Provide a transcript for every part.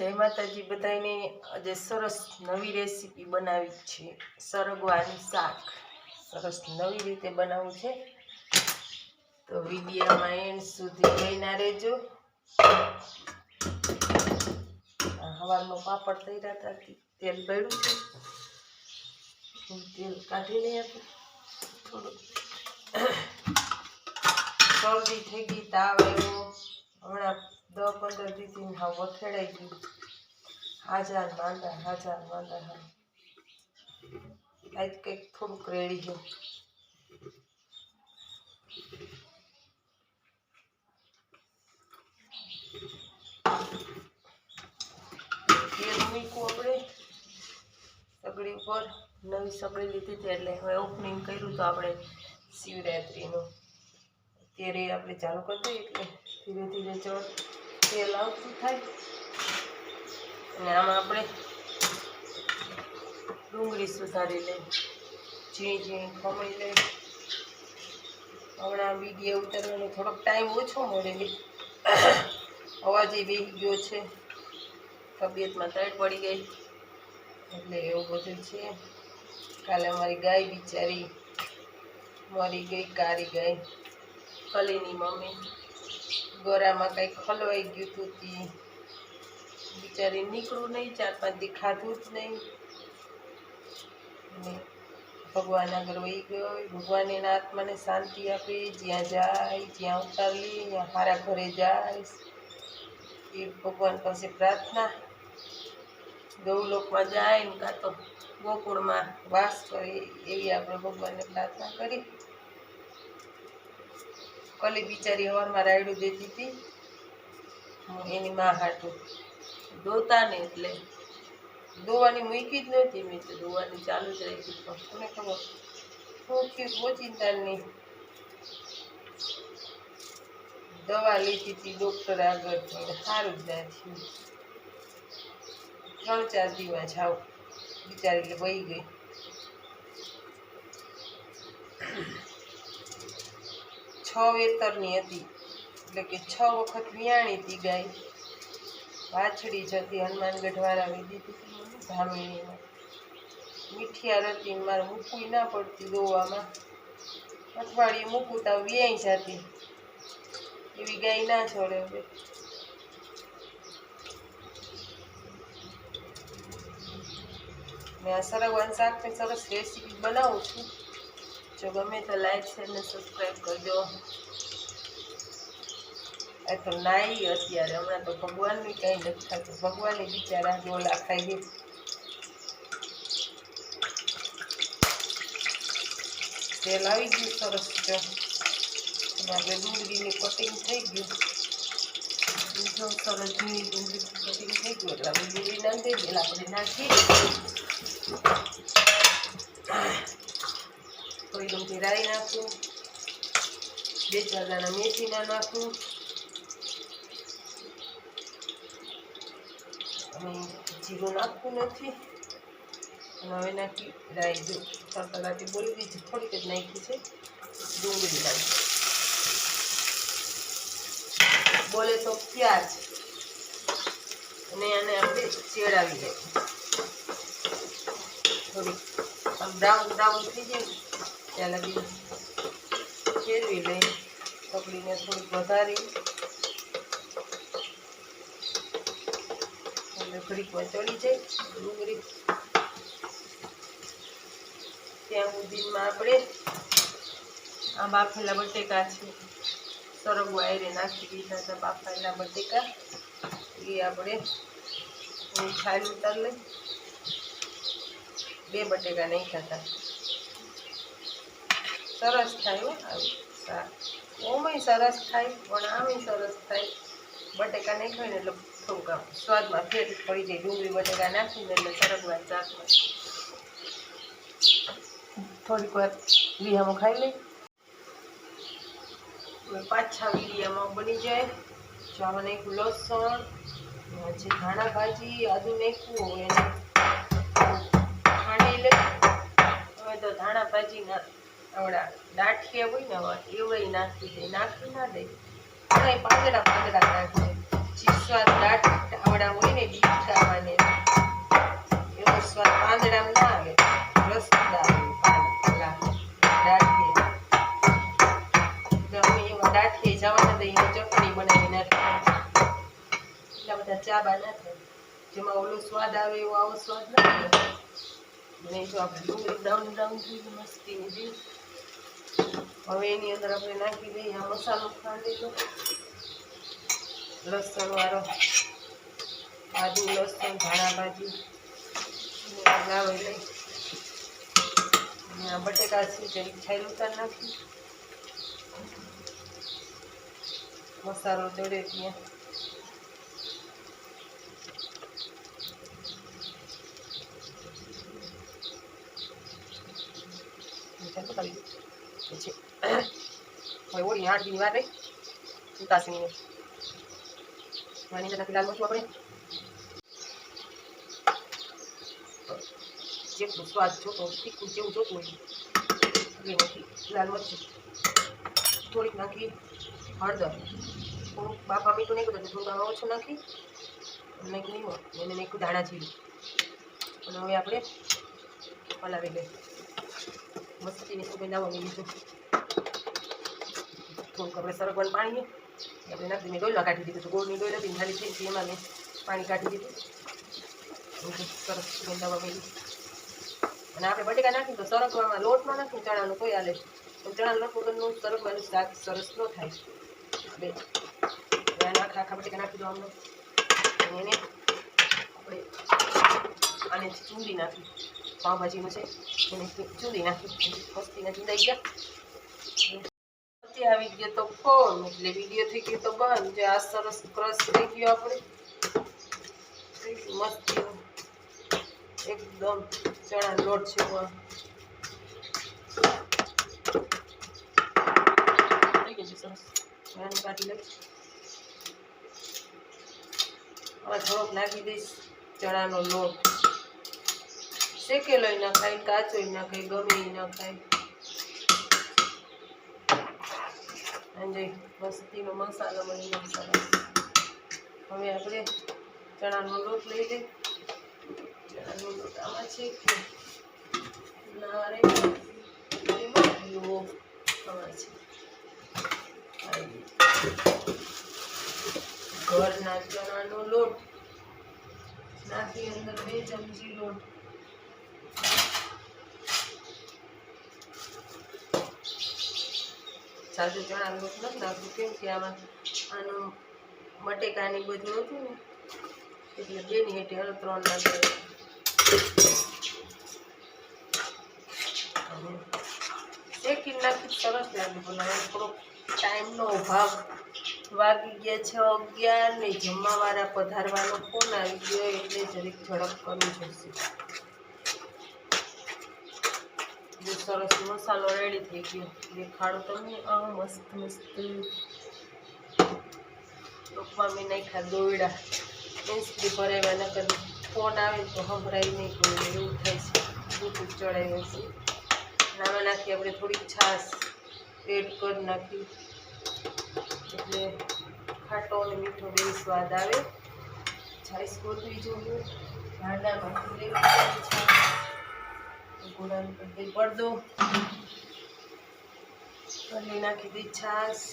જય માતાજી બધાને। આજે સરસ નવી રેસીપી બનાવી છે, સરગવાનું શાક। સરસ નવી રીતે બનાવવું છે તો વિડીયોમાં એન્ડ સુધી જોઈના રહેજો। હવારનો પાપડ તૈયાર હતા, તેલ પડ્યું છે, તેલ કાઢી લઈએ। થોડું શરદી થઈ ગઈ, તાવ આવ્યો, હમણાં 10-15 દીથી હા વથેડાઈ ગયું। હાજર માંદા આજ કંઈક થોડુંક રેડી છે। તેલ મૂક્યું આપણે સગડી ઉપર, નવી સગડી લીધી હતી એટલે હવે ઓપનિંગ કર્યું તો આપણે શિવરાત્રિનું। અત્યારે આપણે ચાલુ કરી દઈએ એટલે ધીરે ધીરે તેલ આવતું થાય। અને આમાં આપણે ડુંગળી સુધારી લઈએ, ઝીણી ખમણી લઈએ। હમણાં વિડીયો ઉતારવાનો થોડોક ટાઈમ ઓછો મળે, અવાજ બેસી ગયો છે, તબિયતમાં તડ પડી ગઈ એટલે એવું બધું છે। કાલે અમારી ગાય બિચારી મરી ગઈ, કારી ગાય, કલીની મમ્મી, ગળામાં કંઈક ખલવાઈ ગયું હતું, બિચારી નીકળું નહીં, 4-5 દી ખાધું જ નહીં। ભગવાન આગળ વહી ગયો, ભગવાન એના આત્માને શાંતિ આપે, જ્યાં જાય જ્યાં ઉતારી ત્યાં સારા ઘરે જાય એ ભગવાન પાસે પ્રાર્થના। ગૌલોકમાં જાય ને કાં તો ગોકુળમાં વાસ કરે એવી આપણે ભગવાનને પ્રાર્થના કરી। કલી બિચારી હવારમાં રાયડું દેતી હતી એની માં હાટું, દોતા ને એટલે દોવાની મૂકી જ નહોતી, મેં તો દોવાની ચાલુ જ રાખી, પણ કોને ખબર શું થયું ઓચિંતાની દવા લીધી હતી ડૉક્ટર આગળ, સારું જ ના થયું। 3-4 દીમાં જાવ બિચારી એટલે વહી ગઈ। 6 વેતરની હતી એટલે કે 6 વખત વિયાણી હતી ગાય, વાછડી જ હતી, હનુમાનગઢવાળા લીધી હતી ધામીણીમાં, મીઠિયાર હતી, મારે મૂકવી ના પડતી દોવામાં, અઠવાડિયે મૂકું તો વ્યાઈ જતી, એવી ગાય ના છોડે। હવે મેં આ સરગવાનું શાકની સરસ રેસીપી બનાવું છું, જો ગમે તો લાઈક શેર ને સબસ્ક્રાઈબ કરજો। આ તો નાઈ અત્યારે, હમણાં તો ભગવાનની કંઈ નથી થતું, ભગવાનની બિચારા ડોલા ખાઈ છે। તેલ આવી ગયું સરસ, જો આપણે ડુંગળીની કટિંગ થઈ ગયું, સરસ ઝીણી ડુંગળી કટિંગ થઈ ગયું એટલે આપણે ડુંગળી નાખી દઈએ, આપણે નાખી થોડી ડુંગળી રાઈ નાખું, 2-4 દાણા મેથીના નાખું, અને જીરું નાખવું નથી। અને હવે નાખી રાઈ, જો તરતરાટી બોલી દીધી, થોડીક જ નાખી છે, ડુંગળી નાખી, બોલે તો પ્યાજ, અને આને આપણે ચેડાવી લઈએ, થોડીક આમ બ્રાઉન થઈ જાય ત્યાં લગી ફેરવી લઈ, પકડીને થોડીક વધારી એટલે ઘડીકમાં ચડી જાય ડુંગળી। ત્યાં સુધીમાં આપણે આ બાફેલા બટેકા છે, સરગવા એરે નાખી દીધા હતા બાફેલા બટેકા, એ આપણે છાલ ઉતાર લઈ, 2 બટેકા નાખ્યા હતા, સરસ થાય આવું શાક, ઓમય સરસ થાય પણ આમે સરસ થાય। બટેકા નાખ્યા ને એટલે થોડુંક આમ સ્વાદમાં ફેર પડી જાય, ડુંગળી બટેકા નાખીને એટલે સરગવાનું શાકમાં થોડીક વાર વિહામો ખાઈ લઈ, પાછા વિડીયામાં બની જાય। જો આમાં નાખ્યું લસણ, જે ધાણા ભાજી, આદુ નાખ્યું હોય એને ખાંડી લઈ, હવે તો ધાણા ભાજીના આવડા દાંઠિયા હોય ને એવડાય નાખી દે, નાખી ના દે, પાંદડા નાખી દે, સ્વાદ દાંઠ મોડા હોય ને બીજ ખાવાને એવો સ્વાદ પાંદડામાં ના આવે, રસગુલ્લા આવે દાંઠિયે. અમે એવા દાંઠિયે જવાના તો એની ચટણી બનાવી નાખી. એટલા બધા ચાબા ના થાય, જેમાં ઓલો સ્વાદ આવે એવો આવો સ્વાદ ના આવે. નહીં તો આપણે ડુંગળી ડાઉન થઈ ગઈ મસ્તીની જેવી. હવે એની અંદર આપણે નાખી દઈએ આ મસાલો ખાંડેલો, લસણ વાળો, આદુ લસણ ધાણા ભાજી લાવી લઈ. અને આ બટેકા છે જરીક છાલ ઉતાર નાખી, મસાલો ચડે ત્યાં પછી હવે ઓળી 8 દી વાર રહી ઉતાસીને માની નાખી લાલ મરચું આપણે જેટલું સ્વાદ જોતો તીખું જેવું જોતું હોય એ નાખી લાલ મરચું, થોડીક નાખી હળદર, થોડુંક બાફા મીઠું નાખ્યું તો થોડુંક આમાં ઓછું નાખી નાખ્યું નહીં એને નાખ્યું ધાણા જીરું. અને હવે આપણે હલાવી લઈએ. મસ્તીની સુગંધ આવવા લીધું. થોડુંક આપણે સરગવાનું પાણી આપણે નાખી મેં ડોલમાં કાઢી દીધું. ગોળની ડોલ હતી ખાલી થઈ હતી એમાં મેં પાણી કાઢી દીધું. સરસ સુગંધ આવવા માંડી. અને આપણે બટેકા નાખીને તો સરગવામાં લોટમાં નાખીને ચણાનું કોઈ હાલે, પણ ચણાનો લોટ વગરનું સરગવાનું શાક સરસ ન થાય. બે આખા બટેકા નાખી દો આમને. એને આપણે આને ચૂંદી નાખી, પાઉંભાજીનું છે એને ચૂંદી નાખી, મસ્તીના ચૂંદાઈ ગયા. આવી ગયો તો ફોન એટલે વિડીયો થઈ ગયો તો બંધ. જે આ સરસ ક્રશ થઈ ગયો આપણે મસ્તી એકદમ ચણા લોટ છે થઈ ગયું છે સરસ. ચણાની કાઢી લઈશ. હવે થોડોક નાખી દઈશ ચણાનો લોટ. શેકેલો ના ખાય, કાચો ના ખાય, ગમે ના ખાય. અને મસ્તીનો મસાલો બની ગયો સરસ. હવે આપણે ચણાનો લોટ લઈ લઈએ. ચણાનો લોટ આમાં છે કે ના રે ઘરના ચણાનો લોટ નાખી અંદર 2 ચમચી લોટ. સાદુ ચણાનો લોટ નથી નાખવું, કેમ કે આમાં આનું બટેકાની બધું હતું ને એટલે 2 ની હેઠે 3 નાખે. શેકી નાખી સરસ લાગે. પણ હવે થોડોક ટાઈમનો અભાવ વાગી ગયા છે 11 ને જમવાવાળા પધારવાનો ફોન આવી ગયો એટલે જરીક ઝડપ કરવી પડશે. સરસ મસાલો રેડી થઈ ગયો. દેખાડો તમને આ મસ્ત મસ્ત લોકમાં મેં નાખ્યા દોયડા ઇન્સ્ટ્રી ભરાવ્યા. નકર ફોન આવે તો સંભળાય નહીં કોઈ, એવું થાય છે. બ્લૂટૂથ ચડાવ્યું છે. આમાં નાખી આપણે થોડીક છાશ એડ કરી નાખી એટલે ખાટો અને મીઠો બે સ્વાદ આવે. છાશ ગોતવી જોઈએ, ભાંડામાંથી લેવી ગોળાની બધી પડદો કરી નાખી દઈ. છાશ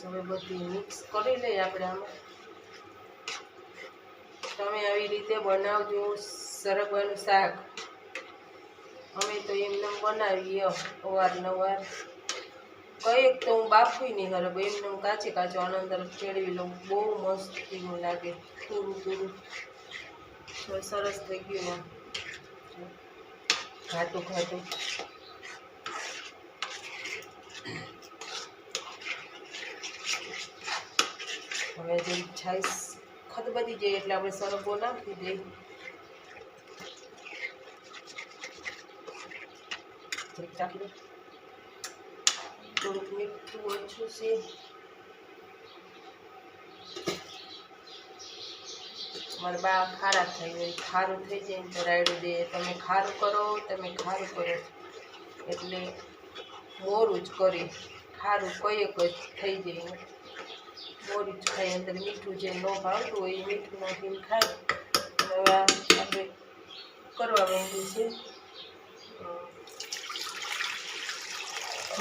હવે બધી મિક્સ કરી લઈએ આપણે. આમાં તમે આવી રીતે બનાવજો સરગવાનું શાક. અમે તો એમને બનાવીએ અવારનવાર. કંઈક તો હું બાફું નહીં હરબ, એમને હું કાચે કાચો આનંદર કેળવી લઉં. બહુ મસ્ત લાગે, થોડું સરસ થઈ ગયું ને ઘાટું. હવે જે છાશ ખદબદી જાય એટલે આપણે સરગવો નાખી દઈએ. થોડુંક મીઠું ઓછું છે. મારા બા ખારા થઈ જાય, ખારું થઈ જાય ને તો રાયડું દે. તમે ખારું કરો એટલે મોરું જ કરી. ખારું કઈ થઈ જાય બોરી જ ખાય, અંદર મીઠું જે ન ભાવતું હોય એ મીઠું નાખીને ખાય. હવે આપણે કરવા માંડ્યું છે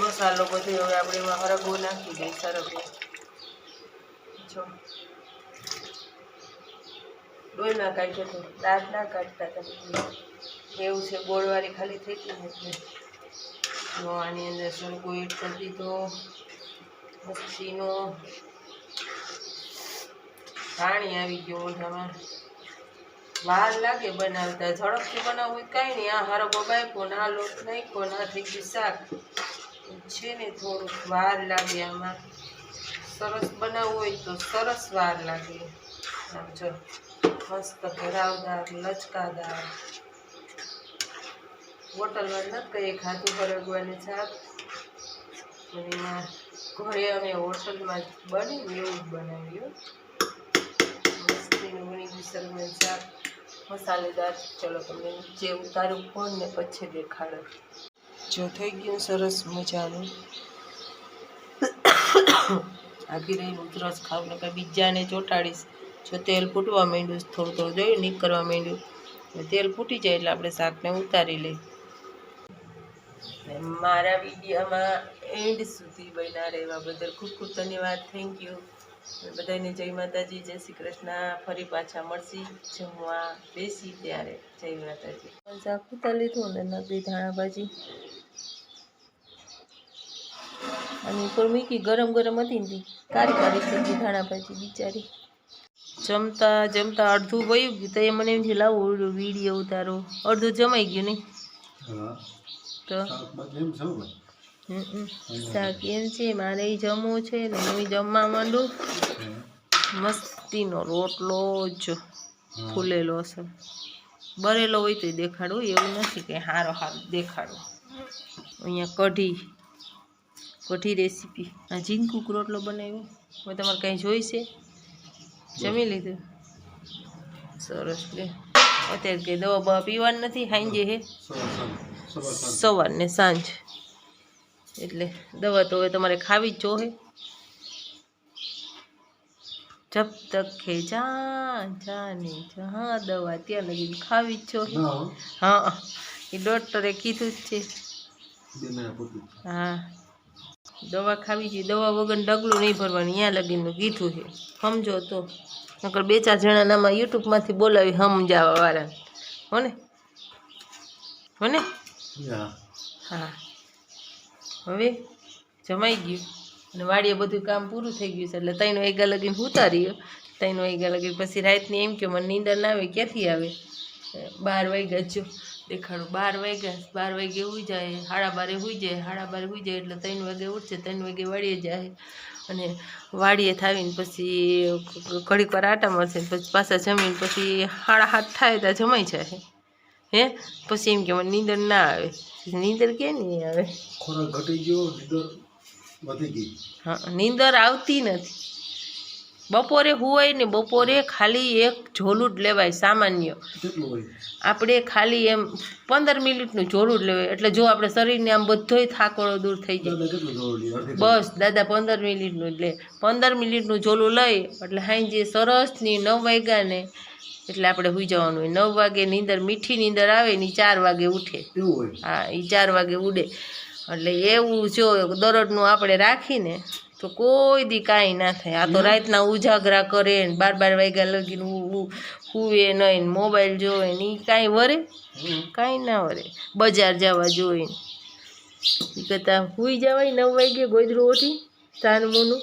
મસાલો બધો. હવે આપણે એમાં હરગવો નાખી દઈએ. સરગવો જો ડોઈ ના કાઢ્યો તો દાંત ના કાઢતા તમે એવું છે. ગોળવાળી ખાલી થઈ ગઈ એટલે આની અંદર સરગવો એડ કરી દીધો. મસ્તીનો પાણી આવી ગયું મોઢામાં. વાર લાગે બનાવતા, ઝડપથી બનાવવું હોય કાંઈ નહીં. આ હરગવો બાફો ને આ લોટ નાખ્યો ને આ થઈ ગયું શાક છે ને. થોડુંક વાર લાગે આમાં. સરસ બનાવવું હોય તો સરસ વાર લાગે. આમ જો મસ્ત ભરાવદાર લચકાદાર. હોટલમાં નથી કહીએ ખાધું હરગવાની શાક, અને એમાં ઘરે અમે હોટલમાં બને એવું જ બનાવ્યું. મસ્તીનું બની ગયું સરગવાનું શાક મસાલેદાર. ચલો તમને નીચે ઉતારું ફોન ને પછી દેખાડો. જો થઈ ગયું સરસ મજાનું. આખી રહી ઉતરસ ખાવ ને કંઈ બીજાને ચોંટાડીશ. જો તેલ ફૂટવા માંડ્યું, થોડું થોડું જોયું નીકળવા માંડ્યું. તેલ ફૂટી જાય એટલે આપણે શાકને ઉતારી લઈએ. મારા વિડીયોમાં એન્ડ સુધી બન્યા રહેવા બદલ ખૂબ ખૂબ ધન્યવાદ. Thank you. બધાને જય માતાજી, જય શ્રી કૃષ્ણ. ફરી પાછા મળશી જમવા બેસી ત્યારે. જય માતાજી. શાક ઉતારી લીધું ને નાખી ધાણા ભાજી અને ઉપર મૂકી. ગરમ ગરમ હતી ને કારી કારી થઈ ગઈ ધાણા ભાજી બિચારી. જમતા જમતા અડધું વયું ગયું તો એ મને એમ છે લાવો વિડીયો ઉતારો. અડધું જમાઈ ગયું નહીં તો શાક એમ છે. મારે જમવું છે ને હું જમવા માંડું. મસ્તીનો રોટલો જ ફૂલેલો હશે. બરેલો હોય તો દેખાડો, એવું નથી કે હારો દેખાડો. અહીંયા કઢી રેસીપી. આ ઝીંકુક રોટલો બનાવ્યો. હવે તમારે કાંઈ જોઈશે? જમી લીધું? સરસ. લે અત્યારે કંઈ દવા બવા પીવાની નથી. સાંજે હે સવાર ને સાંજ, એટલે દવા તો હવે તમારે ખાવી જ જોહે. જબ તક હે જાને જहाँ દવા ત્યાં લગીને ખાવી જ જોહે. હા, એ ડૉક્ટરે કીધું જ છે. હા, દવા ખાવી જોઈએ. દવા વગર ડગલું નહીં ભરવાનું, ત્યાં લગીનું કીધું છે. સમજો તો નકર 2-4 જણાનામાં યુટ્યુબમાંથી બોલાવી સમજાવવા વાળા હોને. હા, હવે જમાઈ ગયું અને વાડીએ બધું કામ પૂરું થઈ ગયું છે. એટલે 3 વાગ્યા લગીને ઉતાર્યો. 3 વાગ્યા લગીને પછી રાતની એમ કે મને નીંદર ના આવે. ક્યાંથી આવે? 12 વાગ્યા જો દેખાડું. 12 વાગ્યા. 12 વાગે હોઈ જાય, 12:30 હોઈ જાય. 12:30 હોઈ જાય એટલે 3 વાગે ઉઠશે. 3 વાગે વાડીએ જાય અને વાડીએ થાવીને પછી ઘડીક વાર આટા મારશે. પછી પાછા જમીને પછી 7:30 થાય ત્યાં જમાઈ જાય. હે પછી એમ કે મને નીંદર ના આવે. નીંદર કે નહીં આવે? ખોરાક ઘટી ગયો, નીંદર વધી ગઈ. હા, નીંદર આવતી નથી. બપોરે હોય ને બપોરે ખાલી એક ઝોલું જ લેવાય સામાન્ય. આપણે ખાલી એમ 15 મિનિટનું ઝોલું જ લેવાય. એટલે જો આપણે શરીરને આમ બધોય થાકોડો દૂર થઈ જાય. બસ દાદા 15 મિનિટનું જ લે. 15 મિનિટનું ઝોલું લઈ એટલે સાંજે સરસની 9 વાગ્યા ને એટલે આપણે સુઈ જવાનું હોય. 9 વાગે નીંદર, મીઠી નીંદર આવે ને 4 વાગે ઉઠે. હા, એ 4 વાગે ઉડે. એટલે એવું જો દરરોજનું આપણે રાખીને તો કોઈ દી કાંઈ ના થાય. આ તો રાતના ઉજાગરા કરે ને 12 વાગ્યા લગીને હુવે નહીં, મોબાઈલ જોવે ને એ કાંઈ વરે? કાંઈ ના વરે. બજાર જવા જોઈએ એ કરતાં સુઈ જવાય 9 વાગે ગોદરું ઓઢી તાન મોનું.